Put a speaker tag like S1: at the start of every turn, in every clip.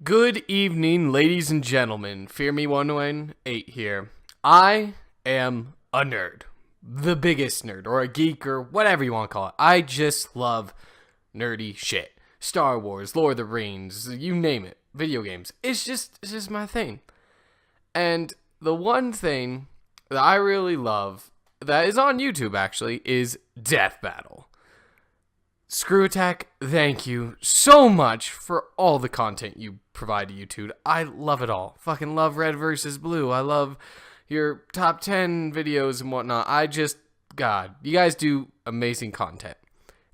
S1: Good evening, ladies and gentlemen. Fear Me 118 here. I am a nerd. The biggest nerd, or a geek, or whatever you want to call it. I just love nerdy shit. Star Wars, Lord of the Rings, you name it. Video games. It's just my thing. And the one thing that I really love, that is on YouTube actually, is Death Battle. Screw Attack, thank you so much for all the content you provide to YouTube. I love it all. Fucking love Red versus Blue. I love your top 10 videos and whatnot. God, you guys do amazing content.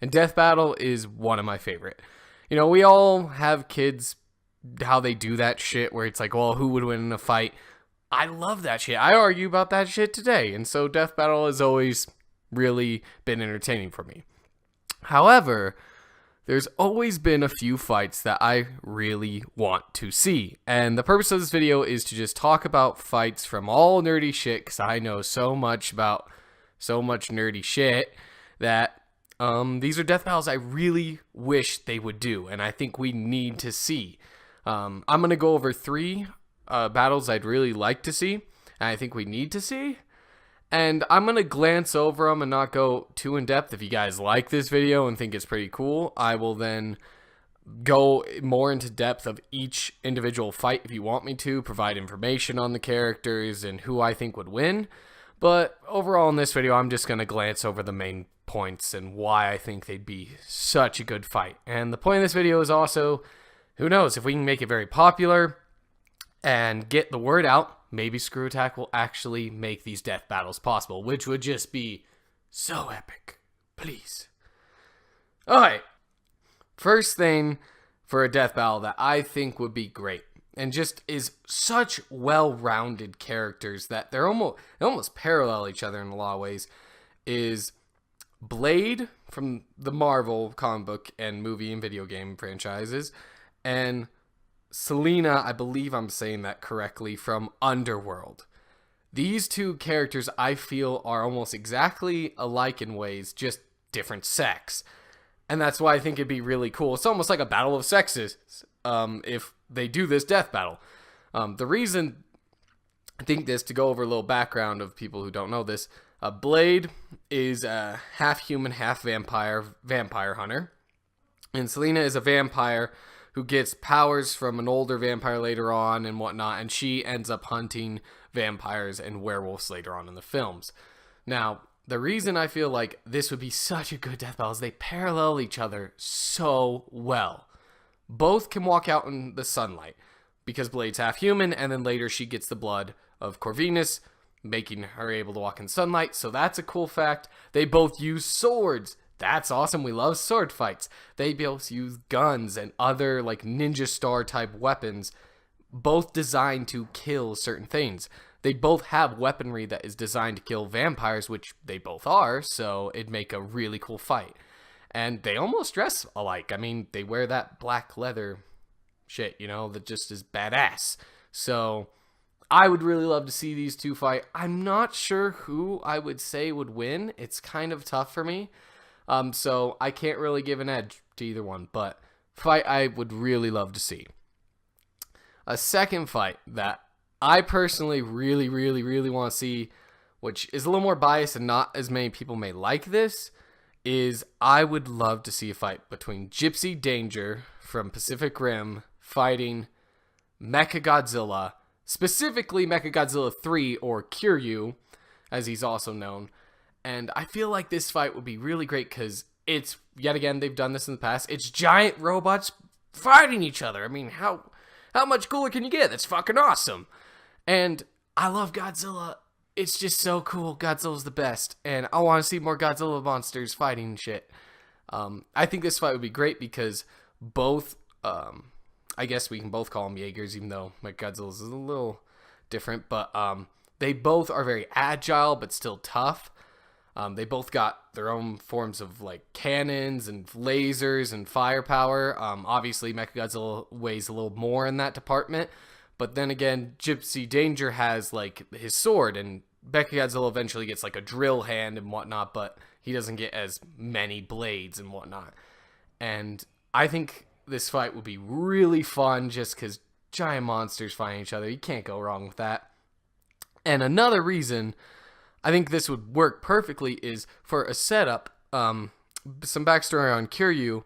S1: And Death Battle is one of my favorite. You know, we all have kids, how they do that shit, where it's like, well, who would win in a fight? I love that shit. I argue about that shit today. And so Death Battle has always really been entertaining for me. However, there's always been a few fights that I really want to see. And the purpose of this video is to just talk about fights from all nerdy shit, because I know so much about so much nerdy shit that these are death battles I really wish they would do, and I think we need to see. I'm going to go over three battles I'd really like to see, and I think we need to see. And I'm going to glance over them and not go too in depth. If you guys like this video and think it's pretty cool, I will then go more into depth of each individual fight if you want me to, provide information on the characters and who I think would win. But overall in this video, I'm just going to glance over the main points and why I think they'd be such a good fight. And the point of this video is also, who knows, if we can make it very popular and get the word out, maybe Screw Attack will actually make these death battles possible, which would just be so epic. Please. Alright. First thing for a death battle that I think would be great, and just is such well-rounded characters that they almost parallel each other in a lot of ways, is Blade from the Marvel comic book and movie and video game franchises, and Selena, I believe I'm saying that correctly, from Underworld. These two characters I feel are almost exactly alike in ways, just different sex. And that's why I think it'd be really cool. It's almost like a battle of sexes if they do this death battle. The reason I think this, to go over a little background of people who don't know this, Blade is a half human, half vampire hunter. And Selena is a vampire who gets powers from an older vampire later on and whatnot, and she ends up hunting vampires and werewolves later on in the films. Now, the reason I feel like this would be such a good death battle is they parallel each other so well. Both can walk out in the sunlight, because Blade's half human, and then later she gets the blood of Corvinus, making her able to walk in sunlight, so that's a cool fact. They both use swords. That's awesome. We love sword fights. They both use guns and other like ninja star type weapons, both designed to kill certain things. They both have weaponry that is designed to kill vampires, which they both are, so it'd make a really cool fight. And they almost dress alike. I mean, they wear that black leather shit, you know, that just is badass. So I would really love to see these two fight. I'm not sure who I would say would win. It's kind of tough for me. So I can't really give an edge to either one, but fight I would really love to see. A second fight that I personally really want to see, which is a little more biased and not as many people may like this, is I would love to see a fight between Gypsy Danger from Pacific Rim fighting Mechagodzilla, specifically Mechagodzilla 3, or Kiryu, as he's also known. And I feel like this fight would be really great because it's, yet again, they've done this in the past. It's giant robots fighting each other. I mean, how much cooler can you get? That's fucking awesome. And I love Godzilla. It's just so cool. Godzilla's the best. And I want to see more Godzilla monsters fighting shit. I think this fight would be great because both, I guess we can both call them Jaegers, even though Godzilla's is a little different. But they both are very agile, but still tough. They both got their own forms of like cannons and lasers and firepower. Obviously, Mechagodzilla weighs a little more in that department. But then again, Gypsy Danger has like his sword, and Mechagodzilla eventually gets like a drill hand and whatnot, but he doesn't get as many blades and whatnot. And I think this fight would be really fun just because giant monsters fighting each other. You can't go wrong with that. And another reason I think this would work perfectly is for a setup. Some backstory on Kiryu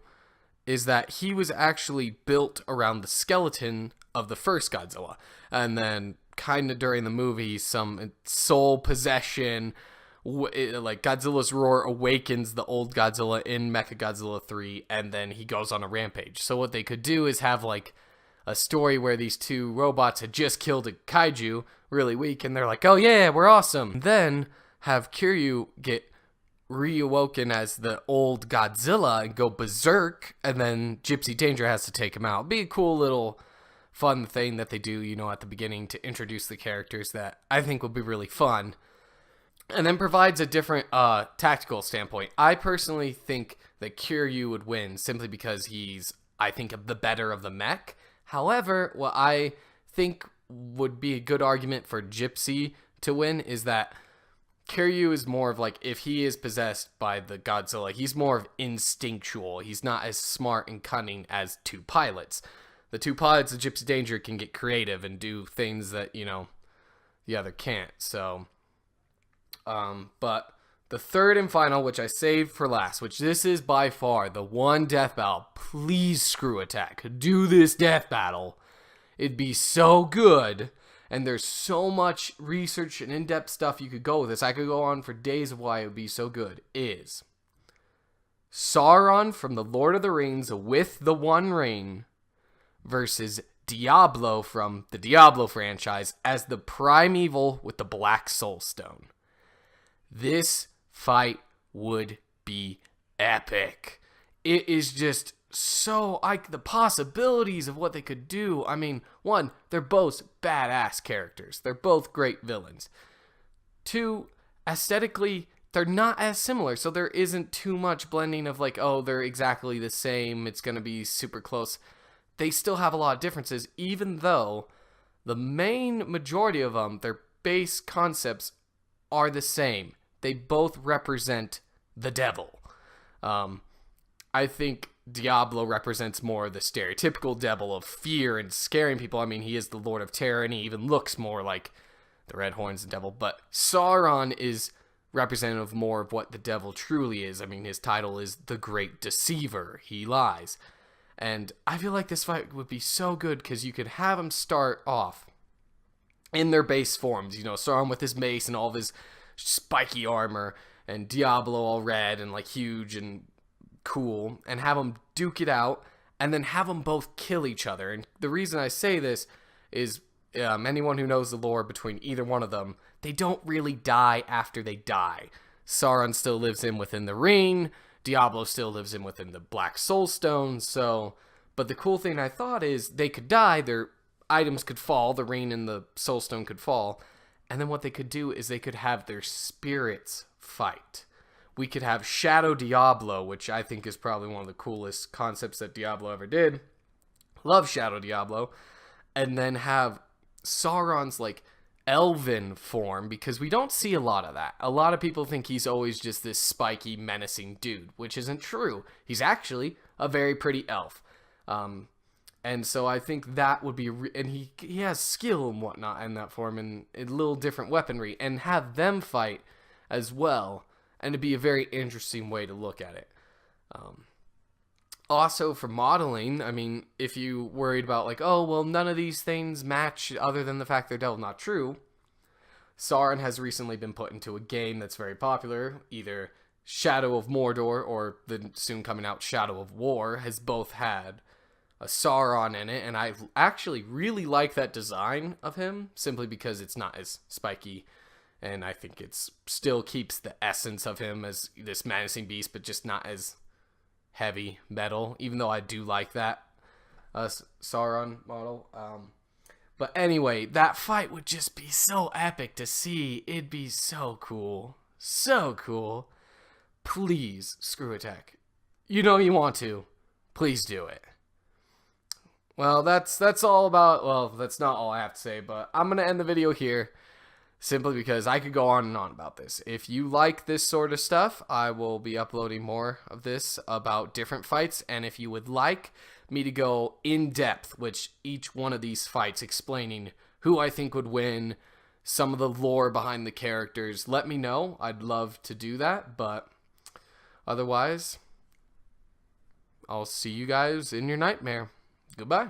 S1: is that he was actually built around the skeleton of the first Godzilla. And then kind of during the movie, some soul possession, like Godzilla's roar awakens the old Godzilla in Mechagodzilla 3, and then he goes on a rampage. So what they could do is have like a story where these two robots had just killed a kaiju really weak, and they're like, oh yeah, we're awesome. And then have Kiryu get reawoken as the old Godzilla and go berserk, and then Gypsy Danger has to take him out. Be a cool little fun thing that they do, you know, at the beginning to introduce the characters that I think would be really fun. And then provides a different tactical standpoint. I personally think that Kiryu would win simply because he's, I think, the better of the mech. However, what I think would be a good argument for Gypsy to win is that Kiryu is more of like, if he is possessed by the Godzilla, he's more of instinctual. He's not as smart and cunning as two pilots. The two pilots of Gypsy Danger can get creative and do things that, you know, the other can't. So, but the third and final, which I saved for last, which this is by far the one death battle. Please, Screw Attack, do this death battle. It'd be so good. And there's so much research and in-depth stuff you could go with this. I could go on for days of why it would be so good. Is Sauron from the Lord of the Rings with the One Ring versus Diablo from the Diablo franchise as the primeval with the Black Soul Stone. This fight would be epic. It is just so, the possibilities of what they could do. I mean, one, they're both badass characters. They're both great villains. Two, aesthetically, they're not as similar, so there isn't too much blending of like, oh, they're exactly the same, it's going to be super close. They still have a lot of differences, even though the main majority of them, their base concepts are the same. They both represent the devil. I think Diablo represents more the stereotypical devil of fear and scaring people. I mean, he is the Lord of Terror, and he even looks more like the Red Horns and Devil. But Sauron is representative more of what the devil truly is. I mean, his title is the Great Deceiver. He lies. And I feel like this fight would be so good because you could have them start off in their base forms. You know, Sauron with his mace and all of his spiky armor, and Diablo all red and like huge and cool, and have them duke it out, and then have them both kill each other. And the reason I say this is anyone who knows the lore between either one of them, they don't really die after they die. Sauron still lives in within the ring. Diablo still lives in within the Black Soul Stone. So, but the cool thing I thought is they could die, their items could fall, the ring and the Soul Stone could fall, and then what they could do is they could have their spirits fight. We could have Shadow Diablo, which I think is probably one of the coolest concepts that Diablo ever did. Love Shadow Diablo. And then have Sauron's like elven form, because we don't see a lot of that. A lot of people think he's always just this spiky, menacing dude, which isn't true. He's actually a very pretty elf. And so I think that would be, and he has skill and whatnot in that form, and a little different weaponry, and have them fight as well, and it'd be a very interesting way to look at it. Also, for modeling, I mean, if you worried about like, oh, well, none of these things match other than the fact they're devil, not true. Sauron has recently been put into a game that's very popular, either Shadow of Mordor or the soon coming out Shadow of War, has both had a Sauron in it, and I actually really like that design of him, simply because it's not as spiky, and I think it's still keeps the essence of him as this menacing beast, but just not as heavy metal, even though I do like that Sauron model. But anyway, that fight would just be so epic to see. It'd be so cool. So cool. Please, Screw Attack. You know you want to. Please do it. Well, that's all about, well, that's not all I have to say, but I'm going to end the video here simply because I could go on and on about this. If you like this sort of stuff, I will be uploading more of this about different fights, and if you would like me to go in depth with each one of these fights, explaining who I think would win, some of the lore behind the characters, let me know. I'd love to do that, but otherwise, I'll see you guys in your nightmare. Goodbye.